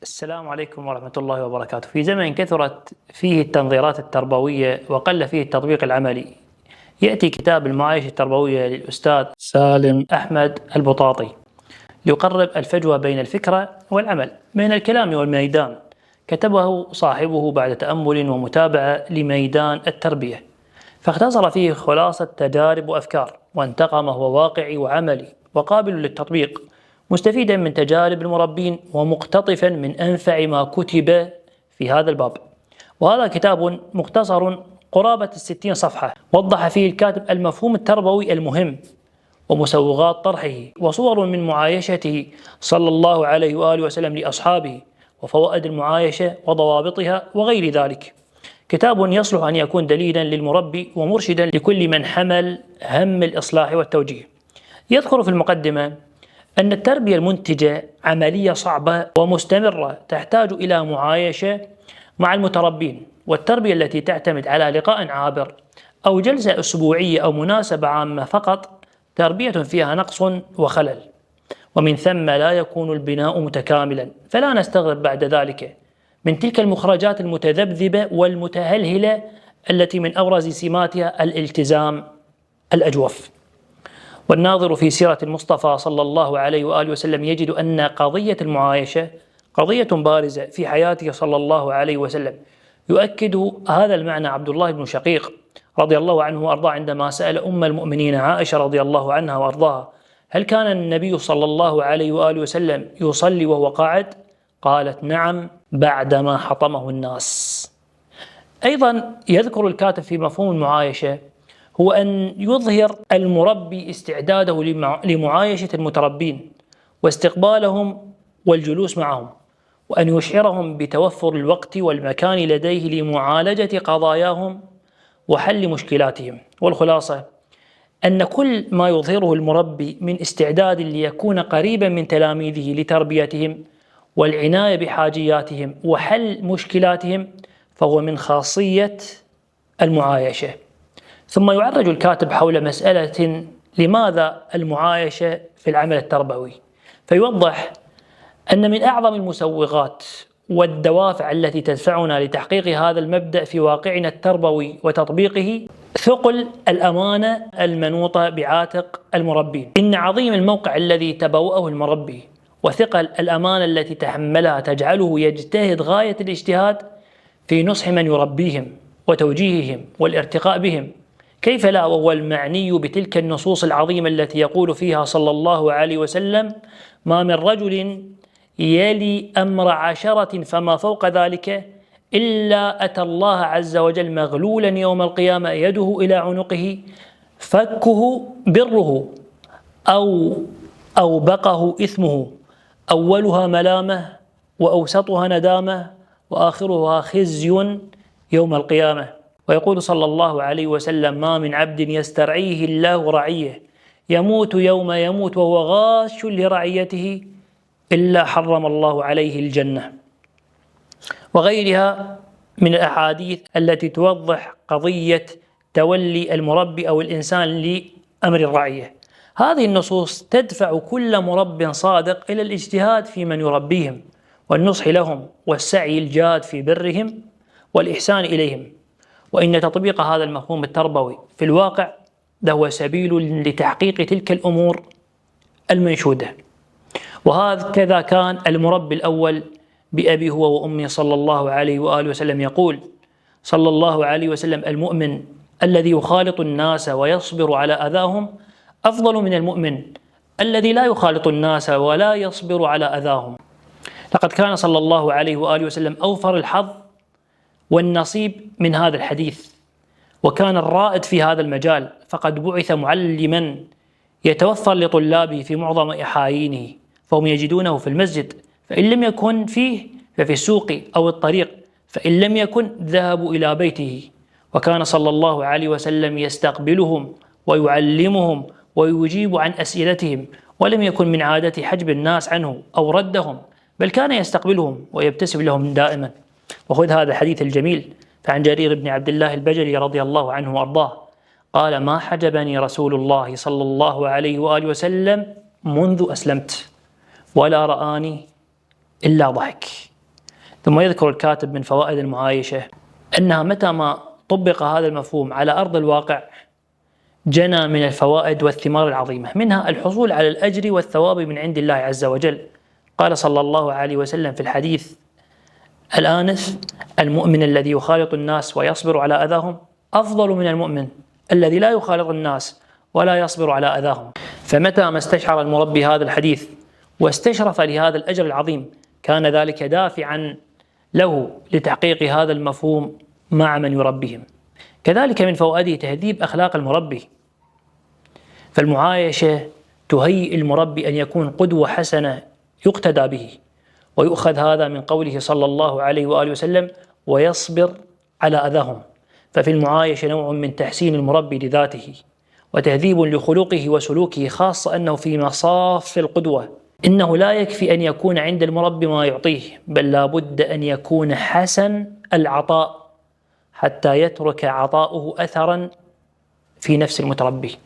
السلام عليكم ورحمة الله وبركاته. في زمن كثرت فيه التنظيرات التربوية وقل فيه التطبيق العملي، يأتي كتاب المعايشة التربوية للأستاذ سالم أحمد البطاطي ليقرب الفجوة بين الفكرة والعمل، بين الكلام والميدان. كتبه صاحبه بعد تأمل ومتابعة لميدان التربية، فاختصر فيه خلاصة تجارب وأفكار، وانتقى هو واقعي وعملي وقابل للتطبيق، مستفيدا من تجارب المربين ومقتطفا من أنفع ما كتب في هذا الباب. وهذا كتاب مختصر قرابة 60 صفحة، وضح فيه الكاتب المفهوم التربوي المهم ومسوغات طرحه، وصور من معايشته صلى الله عليه وآله وسلم لأصحابه، وفوائد المعايشة وضوابطها وغير ذلك. كتاب يصلح أن يكون دليلا للمربي ومرشدا لكل من حمل هم الإصلاح والتوجيه. يذكر في المقدمة أن التربية المنتجة عملية صعبة ومستمرة تحتاج إلى معايشة مع المتربين، والتربية التي تعتمد على لقاء عابر أو جلسة أسبوعية أو مناسبة عامة فقط تربية فيها نقص وخلل، ومن ثم لا يكون البناء متكاملا. فلا نستغرب بعد ذلك من تلك المخرجات المتذبذبة والمتهلهلة التي من أبرز سماتها الالتزام الأجوف. والناظر في سيرة المصطفى صلى الله عليه وآله وسلم يجد أن قضية المعايشة قضية بارزة في حياته صلى الله عليه وسلم. يؤكد هذا المعنى عبد الله بن شقيق رضي الله عنه وأرضاه عندما سأل أم المؤمنين عائشة رضي الله عنها وأرضاها: هل كان النبي صلى الله عليه وآله وسلم يصلي وهو قاعد؟ قالت: نعم، بعدما حطمه الناس. أيضا يذكر الكاتب في مفهوم المعايشة هو أن يظهر المربي استعداده لمعايشة المتربين واستقبالهم والجلوس معهم، وأن يشعرهم بتوفر الوقت والمكان لديه لمعالجة قضاياهم وحل مشكلاتهم. والخلاصة أن كل ما يظهره المربي من استعداد ليكون قريبا من تلاميذه لتربيتهم والعناية بحاجياتهم وحل مشكلاتهم فهو من خاصية المعايشة. ثم يعرج الكاتب حول مسألة لماذا المعايشة في العمل التربوي، فيوضح أن من أعظم المسوغات والدوافع التي تدفعنا لتحقيق هذا المبدأ في واقعنا التربوي وتطبيقه ثقل الأمانة المنوطة بعاتق المربين. إن عظيم الموقع الذي تبوأه المربي وثقل الأمانة التي تحملها تجعله يجتهد غاية الاجتهاد في نصح من يربيهم وتوجيههم والارتقاء بهم. كيف لا وهو المعني بتلك النصوص العظيمة التي يقول فيها صلى الله عليه وسلم: ما من رجل يلي أمر 10 فما فوق ذلك إلا أتى الله عز وجل مغلولا يوم القيامة يده إلى عنقه فكه بره أو بقه إثمه، أولها ملامة وأوسطها ندامة وآخرها خزي يوم القيامة. ويقول صلى الله عليه وسلم: ما من عبد يسترعيه الله رعيه يموت يوم يموت وهو غاش لرعيته إلا حرم الله عليه الجنة. وغيرها من الأحاديث التي توضح قضية تولي المربي أو الإنسان لأمر الرعية. هذه النصوص تدفع كل مرب صادق إلى الاجتهاد في من يربيهم والنصح لهم والسعي الجاد في برهم والإحسان إليهم. وإن تطبيق هذا المفهوم التربوي في الواقع هو سبيل لتحقيق تلك الأمور المنشودة. وهكذا كان المربي الأول بأبي هو وأمي صلى الله عليه وآله وسلم يقول صلى الله عليه وسلم: المؤمن الذي يخالط الناس ويصبر على أذاهم أفضل من المؤمن الذي لا يخالط الناس ولا يصبر على أذاهم. لقد كان صلى الله عليه وآله وسلم أوفر الحظ والنصيب من هذا الحديث، وكان الرائد في هذا المجال، فقد بعث معلما يتوفر لطلابه في معظم أحايينه، فهم يجدونه في المسجد، فإن لم يكن فيه ففي السوق أو الطريق، فإن لم يكن ذهبوا إلى بيته. وكان صلى الله عليه وسلم يستقبلهم ويعلمهم ويجيب عن أسئلتهم، ولم يكن من عادة حجب الناس عنه أو ردهم، بل كان يستقبلهم ويبتسم لهم دائما. وخذ هذا الحديث الجميل فعن جرير بن عبد الله البجلي رضي الله عنه وأرضاه قال: ما حجبني رسول الله صلى الله عليه وآله وسلم منذ أسلمت ولا رآني إلا ضحك. ثم يذكر الكاتب من فوائد المعايشة أنها متى ما طبق هذا المفهوم على أرض الواقع جنى من الفوائد والثمار العظيمة، منها الحصول على الأجر والثواب من عند الله عز وجل. قال صلى الله عليه وسلم في الحديث الآنف: المؤمن الذي يخالط الناس ويصبر على أذاهم أفضل من المؤمن الذي لا يخالط الناس ولا يصبر على أذاهم. فمتى ما استشعر المربي هذا الحديث واستشرف لهذا الأجر العظيم كان ذلك دافعا له لتحقيق هذا المفهوم مع من يربيهم. كذلك من فوائده تهذيب أخلاق المربي، فالمعايشة تهيئ المربي أن يكون قدوة حسنة يقتدى به، ويؤخذ هذا من قوله صلى الله عليه وآله وسلم: ويصبر على أذاهم. ففي المعايشة نوع من تحسين المربي لذاته وتهذيب لخلقه وسلوكه، خاصة أنه في مصاف القدوة. إنه لا يكفي أن يكون عند المربي ما يعطيه، بل لا بد أن يكون حسن العطاء حتى يترك عطاؤه أثرا في نفس المتربي.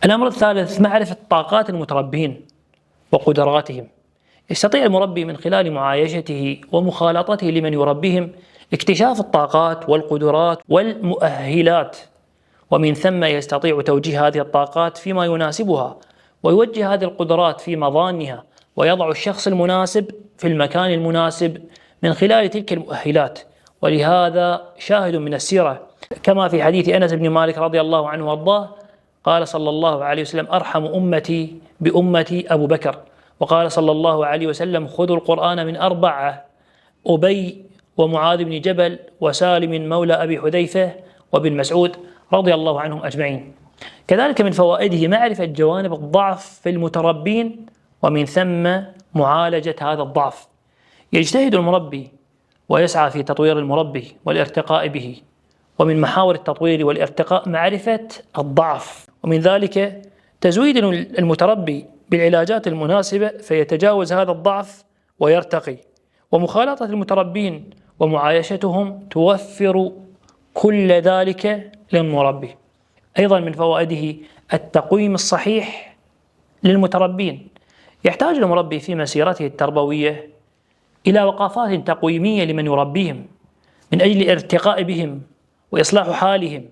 الأمر الثالث معرفة طاقات المتربين وقدراتهم. يستطيع المربي من خلال معايشته ومخالطته لمن يربيهم اكتشاف الطاقات والقدرات والمؤهلات، ومن ثم يستطيع توجيه هذه الطاقات فيما يناسبها، ويوجه هذه القدرات في مظانها، ويضع الشخص المناسب في المكان المناسب من خلال تلك المؤهلات. ولهذا شاهد من السيرة كما في حديث أنس بن مالك رضي الله عنه وارضاه قال صلى الله عليه وسلم: أرحم أمتي بأمتي أبو بكر. وقال صلى الله عليه وسلم: خذوا القرآن من أربعة: أبي ومعاذ بن جبل وسالم مولى أبي حذيفة وابن مسعود رضي الله عنهم أجمعين. كذلك من فوائده معرفة جوانب الضعف في المتربين، ومن ثم معالجة هذا الضعف. يجتهد المربي ويسعى في تطوير المربي والارتقاء به، ومن محاور التطوير والارتقاء معرفة الضعف، ومن ذلك تزويد المتربي بالعلاجات المناسبة فيتجاوز هذا الضعف ويرتقي، ومخالطة المتربين ومعايشتهم توفر كل ذلك للمربي. أيضا من فوائده التقويم الصحيح للمتربين. يحتاج المربي في مسيرته التربوية إلى وقفات تقويمية لمن يربيهم من أجل الارتقاء بهم وإصلاح حالهم،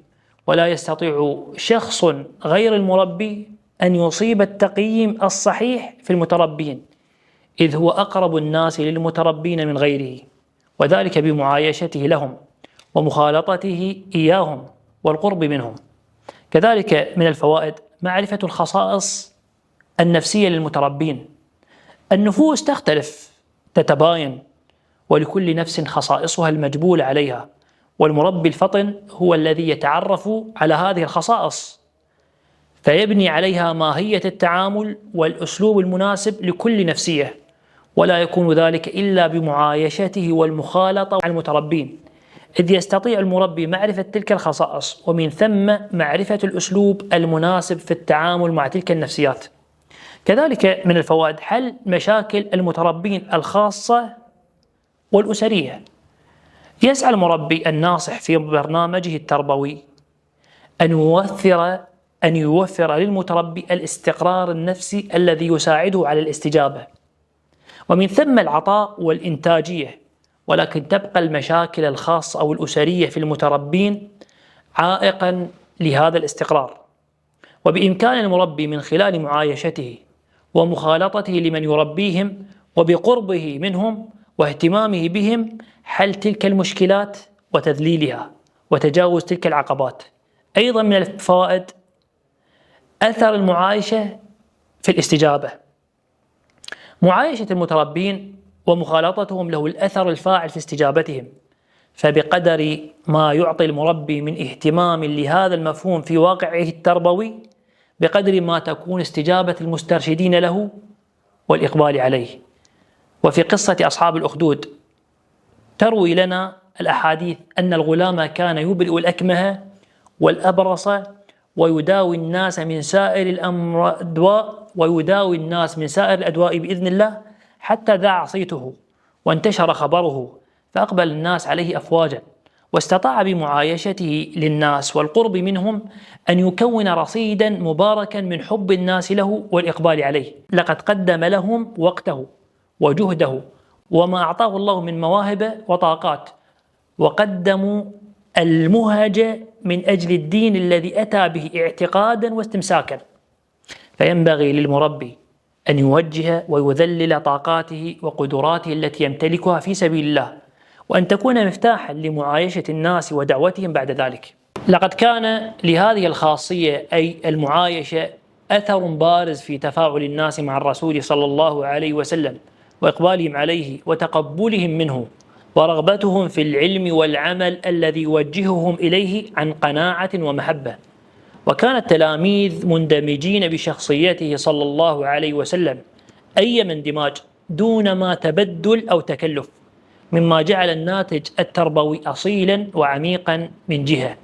ولا يستطيع شخص غير المربي أن يصيب التقييم الصحيح في المتربين، إذ هو أقرب الناس للمتربين من غيره، وذلك بمعايشته لهم ومخالطته إياهم والقرب منهم. كذلك من الفوائد معرفة الخصائص النفسية للمتربين. النفوس تختلف تتباين، ولكل نفس خصائصها المجبول عليها، والمربي الفطن هو الذي يتعرف على هذه الخصائص فيبني عليها ماهية التعامل والأسلوب المناسب لكل نفسية، ولا يكون ذلك إلا بمعايشته والمخالطة مع المتربين، إذ يستطيع المربي معرفة تلك الخصائص ومن ثم معرفة الأسلوب المناسب في التعامل مع تلك النفسيات. كذلك من الفوائد حل مشاكل المتربين الخاصة والأسرية. يسعى المربي الناصح في برنامجه التربوي أن يوفر للمتربي الاستقرار النفسي الذي يساعده على الاستجابة، ومن ثم العطاء والإنتاجية. ولكن تبقى المشاكل الخاصة أو الأسرية في المتربين عائقا لهذا الاستقرار، وبإمكان المربي من خلال معايشته ومخالطته لمن يربيهم وبقربه منهم واهتمامه بهم حل تلك المشكلات وتذليلها وتجاوز تلك العقبات. أيضا من الفوائد أثر المعايشة في الاستجابة. معايشة المتربين ومخالطتهم له الأثر الفاعل في استجابتهم، فبقدر ما يعطي المربي من اهتمام لهذا المفهوم في واقعه التربوي بقدر ما تكون استجابة المسترشدين له والإقبال عليه. وفي قصة أصحاب الأخدود تروي لنا الأحاديث أن الغلام كان يبرئ الأكمه والأبرص ويداوي الناس من سائر الأدواء بإذن الله، حتى ذاع صيته وانتشر خبره فأقبل الناس عليه أفواجا، واستطاع بمعايشته للناس والقرب منهم أن يكون رصيدا مباركا من حب الناس له والإقبال عليه. لقد قدم لهم وقته وجهده وما أعطاه الله من مواهب وطاقات، وقدموا المهج من أجل الدين الذي أتى به اعتقادا واستمساكا. فينبغي للمربي أن يوجه ويذلل طاقاته وقدراته التي يمتلكها في سبيل الله، وأن تكون مفتاحا لمعايشة الناس ودعوتهم بعد ذلك. لقد كان لهذه الخاصية أي المعايشة أثر بارز في تفاعل الناس مع الرسول صلى الله عليه وسلم، وإقبالهم عليه وتقبلهم منه، ورغبتهم في العلم والعمل الذي يوجههم إليه عن قناعة ومحبة. وكان التلاميذ مندمجين بشخصيته صلى الله عليه وسلم أيما اندماج دون ما تبدل أو تكلف، مما جعل الناتج التربوي أصيلا وعميقا من جهة،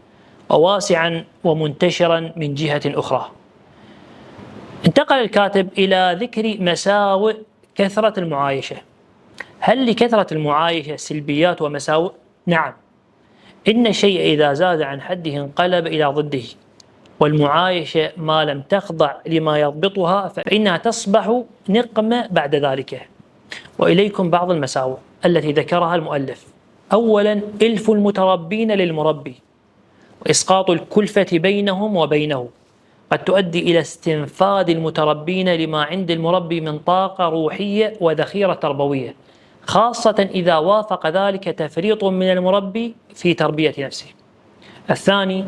وواسعا ومنتشرا من جهة أخرى. انتقل الكاتب إلى ذكر مساوئ كثرة المعايشة. هل لكثرة المعايشة سلبيات ومساوئ؟ نعم، إن الشيء إذا زاد عن حده انقلب إلى ضده، والمعايشة ما لم تخضع لما يضبطها فإنها تصبح نقمة بعد ذلك. وإليكم بعض المساوئ التي ذكرها المؤلف. أولا، إلف المتربين للمربي وإسقاط الكلفة بينهم وبينه، قد تؤدي إلى استنفاد المتربين لما عند المربي من طاقة روحية وذخيرة تربوية، خاصة إذا وافق ذلك تفريط من المربي في تربية نفسه. الثاني،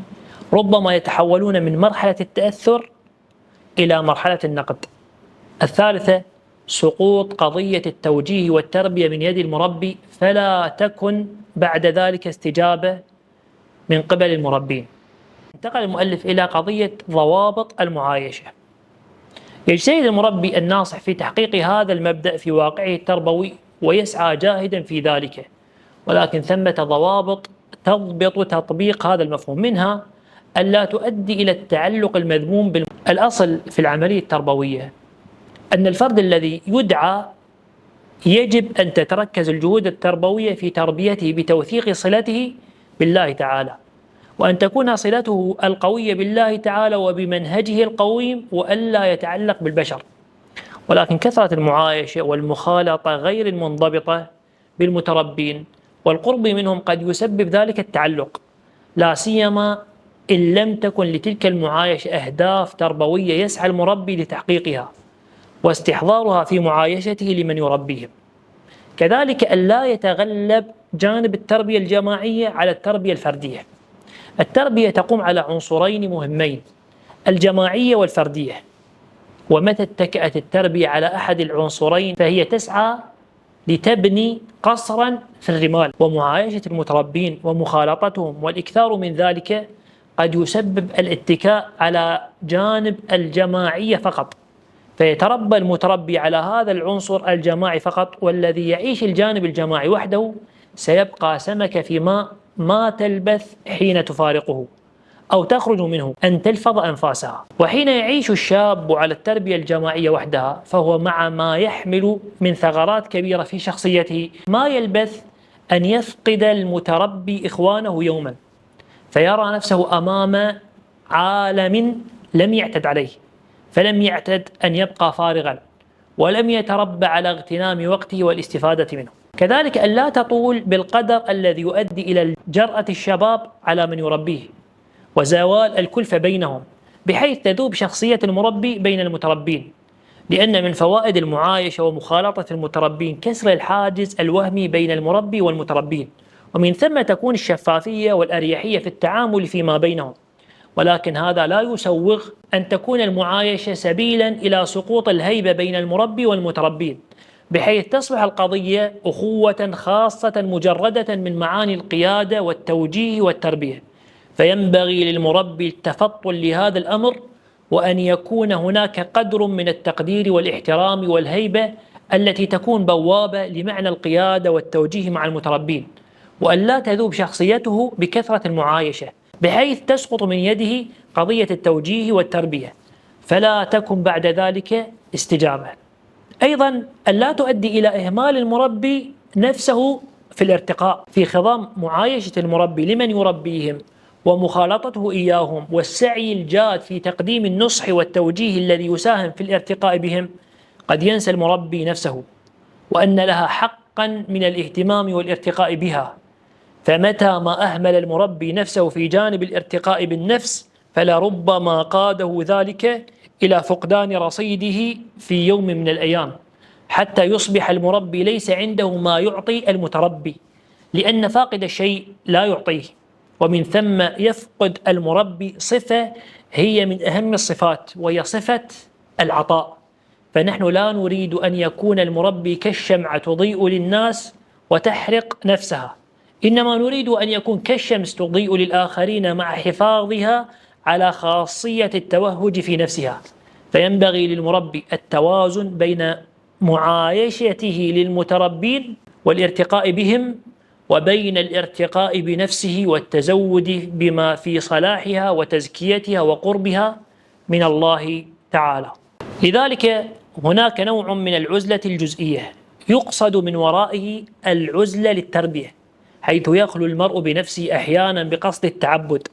ربما يتحولون من مرحلة التأثر إلى مرحلة النقد. الثالثة، سقوط قضية التوجيه والتربية من يد المربي، فلا تكن بعد ذلك استجابة من قبل المربين. انتقل المؤلف إلى قضية ضوابط المعايشة. يجتهد المربي الناصح في تحقيق هذا المبدأ في واقعه التربوي ويسعى جاهدا في ذلك، ولكن ثمة ضوابط تضبط تطبيق هذا المفهوم، منها ألا تؤدي إلى التعلق المذموم الأصل في العملية التربوية أن الفرد الذي يدعى يجب أن تتركز الجهود التربوية في تربيته بتوثيق صلته بالله تعالى، وأن تكون صلته القوية بالله تعالى وبمنهجه القويم، وألا يتعلق بالبشر. ولكن كثرة المعايشة والمخالطة غير المنضبطة بالمتربين والقرب منهم قد يسبب ذلك التعلق، لا سيما إن لم تكن لتلك المعايشة أهداف تربوية يسعى المربي لتحقيقها واستحضارها في معايشته لمن يربيهم. كذلك ألا يتغلب جانب التربية الجماعية على التربية الفردية. التربية تقوم على عنصرين مهمين، الجماعية والفردية، ومتى اتكأت التربية على أحد العنصرين فهي تسعى لتبني قصرا في الرمال. ومعايشة المتربين ومخالطتهم والإكثار من ذلك قد يسبب الاتكاء على جانب الجماعية فقط، فيتربى المتربي على هذا العنصر الجماعي فقط، والذي يعيش الجانب الجماعي وحده سيبقى سمكة في ماء ما تلبث حين تفارقه أو تخرج منه أن تلفظ أنفاسها. وحين يعيش الشاب على التربية الجماعية وحدها فهو مع ما يحمل من ثغرات كبيرة في شخصيته ما يلبث أن يفقد المتربي إخوانه يوما، فيرى نفسه أمام عالم لم يعتد عليه، فلم يعتد أن يبقى فارغا، ولم يتربى على اغتنام وقته والاستفادة منه. كذلك أن لا تطول بالقدر الذي يؤدي إلى جرأة الشباب على من يربيه وزوال الكلفة بينهم، بحيث تذوب شخصية المربي بين المتربين، لأن من فوائد المعايشة ومخالطة المتربين كسر الحاجز الوهمي بين المربي والمتربين، ومن ثم تكون الشفافية والأريحية في التعامل فيما بينهم. ولكن هذا لا يسوغ أن تكون المعايشة سبيلا إلى سقوط الهيبة بين المربي والمتربين، بحيث تصبح القضية أخوة خاصة مجردة من معاني القيادة والتوجيه والتربية. فينبغي للمربي التفطن لهذا الأمر، وأن يكون هناك قدر من التقدير والاحترام والهيبة التي تكون بوابة لمعنى القيادة والتوجيه مع المتربين، وأن لا تذوب شخصيته بكثرة المعايشة بحيث تسقط من يده قضية التوجيه والتربية، فلا تكن بعد ذلك استجابة. أيضا أن لا تؤدي إلى إهمال المربي نفسه في الارتقاء في خضم معايشة المربي لمن يربيهم ومخالطته إياهم والسعي الجاد في تقديم النصح والتوجيه الذي يساهم في الارتقاء بهم. قد ينسى المربي نفسه وأن لها حق حقا من الاهتمام والارتقاء بها، فمتى ما أهمل المربي نفسه في جانب الارتقاء بالنفس فلربما قاده ذلك إلى فقدان رصيده في يوم من الأيام، حتى يصبح المربي ليس عنده ما يعطي المتربي، لأن فاقد الشيء لا يعطيه. ومن ثم يفقد المربي صفة هي من أهم الصفات، وهي صفة العطاء. فنحن لا نريد أن يكون المربي كالشمعة تضيء للناس وتحرق نفسها، إنما نريد أن يكون كالشمس تضيء للآخرين مع حفاظها على خاصية التوهج في نفسها. فينبغي للمربي التوازن بين معايشته للمتربين والارتقاء بهم، وبين الارتقاء بنفسه والتزود بما في صلاحها وتزكيتها وقربها من الله تعالى. لذلك هناك نوع من العزلة الجزئية يقصد من ورائه العزلة للتربية، حيث يخلو المرء بنفسه أحيانا بقصد التعبد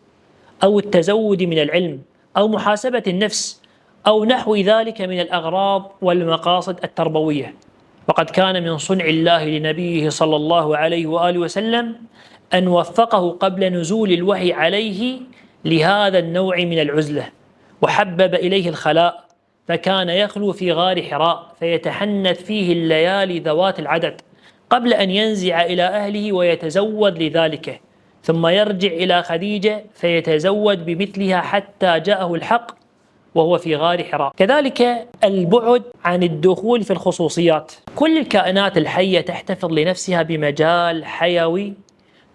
أو التزود من العلم أو محاسبة النفس أو نحو ذلك من الأغراض والمقاصد التربوية. وقد كان من صنع الله لنبيه صلى الله عليه وآله وسلم أن وفقه قبل نزول الوحي عليه لهذا النوع من العزلة، وحبب إليه الخلاء، فكان يخلو في غار حراء فيتحنث فيه الليالي ذوات العدد قبل أن ينزع إلى أهله ويتزود لذلك، ثم يرجع إلى خديجة فيتزود بمثلها حتى جاءه الحق وهو في غار حراء. كذلك البعد عن الدخول في الخصوصيات. كل الكائنات الحية تحتفظ لنفسها بمجال حيوي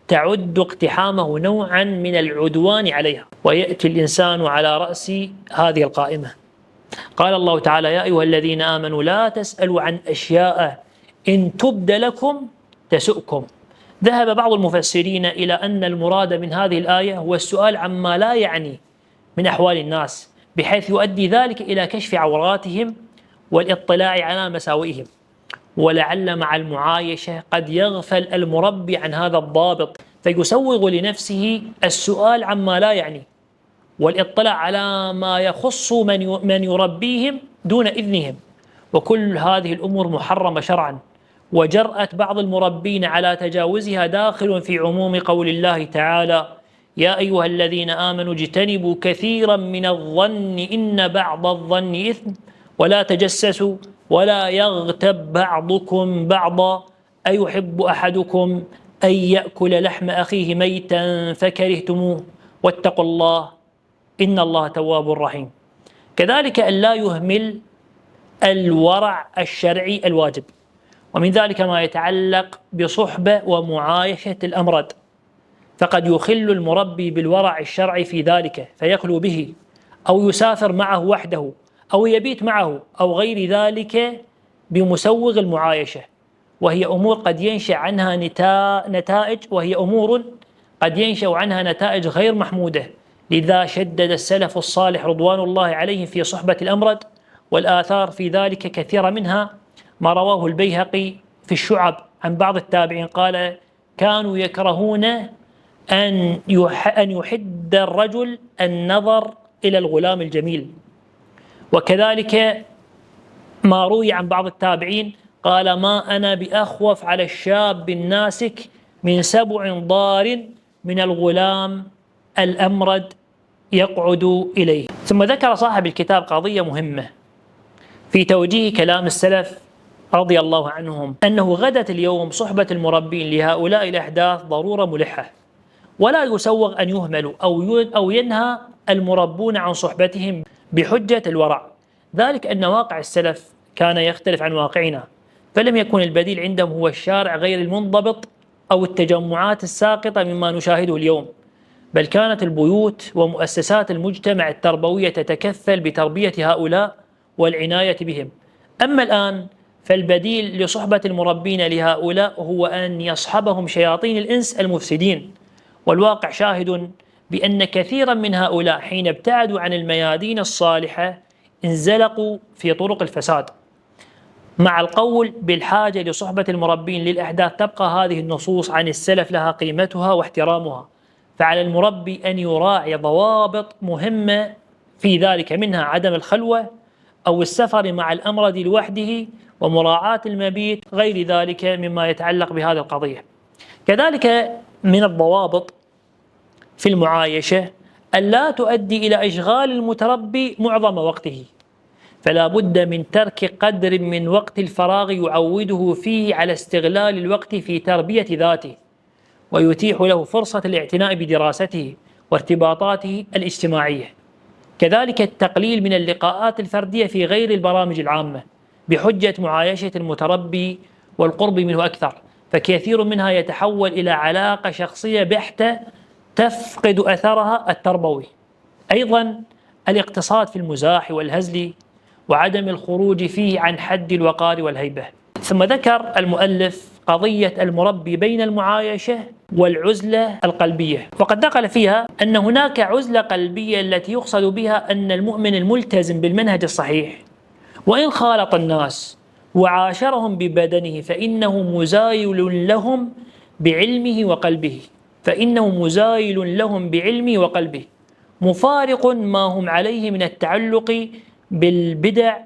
تعد اقتحامه نوعا من العدوان عليها، ويأتي الإنسان على رأس هذه القائمة. قال الله تعالى: يا أيها الذين آمنوا لا تسألوا عن أشياء إن تبد لكم تسؤكم. ذهب بعض المفسرين إلى أن المراد من هذه الآية هو السؤال عما لا يعني من أحوال الناس، بحيث يؤدي ذلك إلى كشف عوراتهم والاطلاع على مساوئهم. ولعل مع المعايشة قد يغفل المربي عن هذا الضابط، فيسوغ لنفسه السؤال عما لا يعني والاطلاع على ما يخص من يربيهم دون إذنهم، وكل هذه الأمور محرمة شرعا. وجرأة بعض المربين على تجاوزها داخل في عموم قول الله تعالى: يا أيها الذين آمنوا اجتنبوا كثيرا من الظن إن بعض الظن إثم ولا تجسسوا ولا يغتب بعضكم بعضا أيحب أحدكم أن يأكل لحم أخيه ميتا فكرهتموه واتقوا الله إن الله تواب رحيم. كذلك أن لا يهمل الورع الشرعي الواجب، ومن ذلك ما يتعلق بصحبة ومعايشة الأمرد، فقد يخل المربي بالورع الشرعي في ذلك فيخلو به، أو يسافر معه وحده، أو يبيت معه، أو غير ذلك بمسوغ المعايشة، وهي أمور قد ينشأ عنها نتائج غير محمودة. لذا شدد السلف الصالح رضوان الله عليهم في صحبة الأمرد، والآثار في ذلك كثيرة، منها ما رواه البيهقي في الشعب عن بعض التابعين قال: كانوا يكرهون أن يحد الرجل النظر إلى الغلام الجميل. وكذلك ما روي عن بعض التابعين قال: ما أنا بأخوف على الشاب الناسك من 7 ضار من الغلام الأمرد يقعد إليه. ثم ذكر صاحب الكتاب قضية مهمة في توجيه كلام السلف رضي الله عنهم، أنه غدت اليوم صحبة المربين لهؤلاء الأحداث ضرورة ملحة، ولا يسوغ أن يهملوا أو ينهى المربون عن صحبتهم بحجة الورع. ذلك أن واقع السلف كان يختلف عن واقعنا، فلم يكن البديل عندهم هو الشارع غير المنضبط أو التجمعات الساقطة مما نشاهده اليوم، بل كانت البيوت ومؤسسات المجتمع التربوية تتكفل بتربية هؤلاء والعناية بهم. أما الآن فالبديل لصحبة المربين لهؤلاء هو أن يصحبهم شياطين الإنس المفسدين. والواقع شاهد بأن كثيرا من هؤلاء حين ابتعدوا عن الميادين الصالحة انزلقوا في طرق الفساد. مع القول بالحاجة لصحبة المربين للأحداث، تبقى هذه النصوص عن السلف لها قيمتها واحترامها، فعلى المربي أن يراعي ضوابط مهمة في ذلك، منها عدم الخلوة أو السفر مع الأمرد لوحده ومراعاة المبيت، غير ذلك مما يتعلق بهذه القضية. كذلك من الضوابط في المعايشة ألا تؤدي إلى إشغال المتربي معظم وقته، فلا بد من ترك قدر من وقت الفراغ يعوده فيه على استغلال الوقت في تربية ذاته، ويتيح له فرصة الاعتناء بدراسته وارتباطاته الاجتماعية. كذلك التقليل من اللقاءات الفردية في غير البرامج العامة بحجة معايشة المتربي والقرب منه أكثر، فكثير منها يتحول إلى علاقة شخصية بحتة تفقد أثرها التربوي. أيضا الاقتصاد في المزاح والهزل وعدم الخروج فيه عن حد الوقار والهيبة. ثم ذكر المؤلف قضية المربي بين المعايشة والعزلة القلبية، وقد نقل فيها أن هناك عزلة قلبية التي يقصد بها أن المؤمن الملتزم بالمنهج الصحيح وإن خالط الناس وعاشرهم ببدنه فإنه مزايل لهم بعلمه وقلبه، وقلبه مفارق ما هم عليه من التعلق بالبدع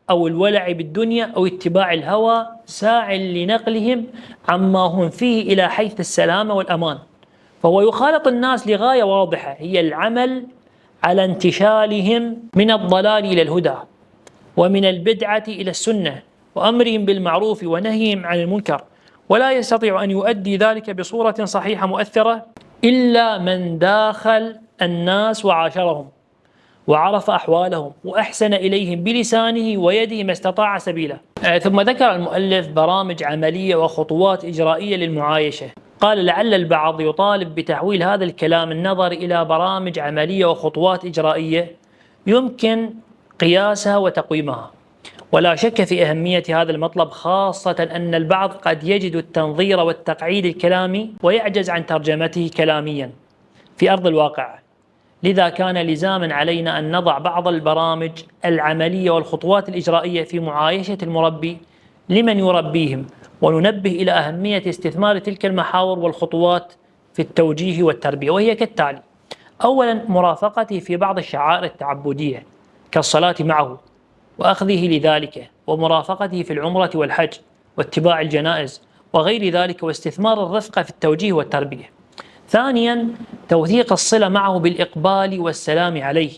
أو الولع بالدنيا أو اتباع الهوى، ساع لنقلهم عما هم فيه إلى حيث السلامة والأمان. فهو يخالط الناس لغاية واضحة، هي العمل على انتشالهم من الضلال إلى الهدى، ومن البدعة إلى السنة، وأمرهم بالمعروف ونهيهم عن المنكر، ولا يستطيع أن يؤدي ذلك بصورة صحيحة مؤثرة إلا من داخل الناس وعاشرهم وعرف أحوالهم وأحسن إليهم بلسانه ويده ما استطاع سبيله. ثم ذكر المؤلف برامج عملية وخطوات إجرائية للمعايشة. قال لعل البعض يطالب بتحويل هذا الكلام النظر إلى برامج عملية وخطوات إجرائية يمكن قياسها وتقويمها، ولا شك في أهمية هذا المطلب، خاصة أن البعض قد يجد التنظير والتقعيد الكلامي ويعجز عن ترجمته كلاميا في أرض الواقع. لذا كان لزاما علينا أن نضع بعض البرامج العملية والخطوات الإجرائية في معايشة المربي لمن يربيهم، وننبه إلى أهمية استثمار تلك المحاور والخطوات في التوجيه والتربية، وهي كالتالي: أولا، مرافقته في بعض الشعائر التعبدية كالصلاة معه وأخذه لذلك، ومرافقته في العمرة والحج واتباع الجنائز وغير ذلك، واستثمار الرفقة في التوجيه والتربية. ثانيا، توثيق الصلة معه بالإقبال والسلام عليه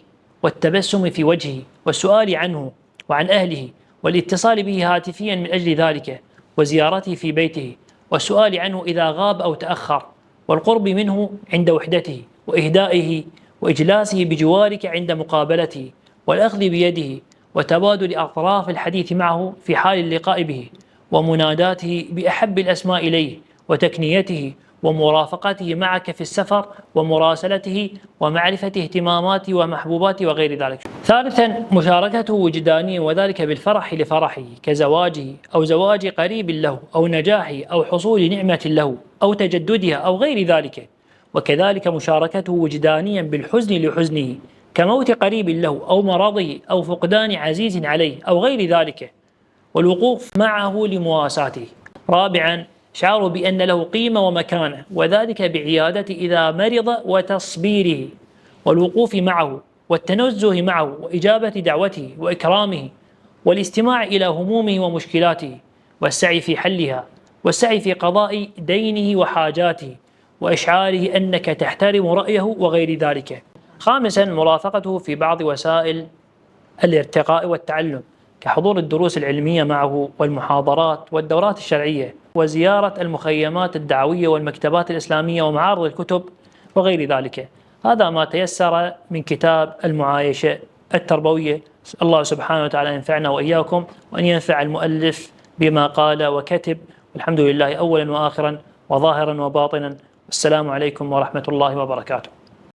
والتبسم في وجهه والسؤال عنه وعن أهله والاتصال به هاتفيا من أجل ذلك، وزيارته في بيته والسؤال عنه إذا غاب أو تأخر، والقرب منه عند وحدته وإهدائه وإجلاسه بجوارك عند مقابلته، والأخذ بيده وتبادل أطراف الحديث معه في حال اللقاء به، ومناداته بأحب الأسماء إليه وتكنيته، ومرافقته معك في السفر ومراسلته ومعرفة اهتماماته ومحبوباته وغير ذلك. ثالثا، مشاركته وجدانيا، وذلك بالفرح لفرحه كزواجه أو زواج قريب له أو نجاحه أو حصول نعمة له أو تجددها أو غير ذلك، وكذلك مشاركته وجدانيا بالحزن لحزنه كموت قريب له أو مرضه أو فقدان عزيز عليه أو غير ذلك، والوقوف معه لمواساته. رابعا، شعره بأن له قيمة ومكانة، وذلك بعيادته إذا مرض وتصبيره والوقوف معه والتنزه معه وإجابة دعوته وإكرامه والاستماع إلى همومه ومشكلاته والسعي في حلها والسعي في قضاء دينه وحاجاته وإشعاره أنك تحترم رأيه وغير ذلك. خامسا، مرافقته في بعض وسائل الارتقاء والتعلم كحضور الدروس العلمية معه والمحاضرات والدورات الشرعية وزيارة المخيمات الدعوية والمكتبات الإسلامية ومعارض الكتب وغير ذلك. هذا ما تيسر من كتاب المعايشة التربوية. الله سبحانه وتعالى ينفعنا وإياكم، وأن ينفع المؤلف بما قال وكتب. الحمد لله أولا وآخرا وظاهرا وباطنا. والسلام عليكم ورحمة الله وبركاته.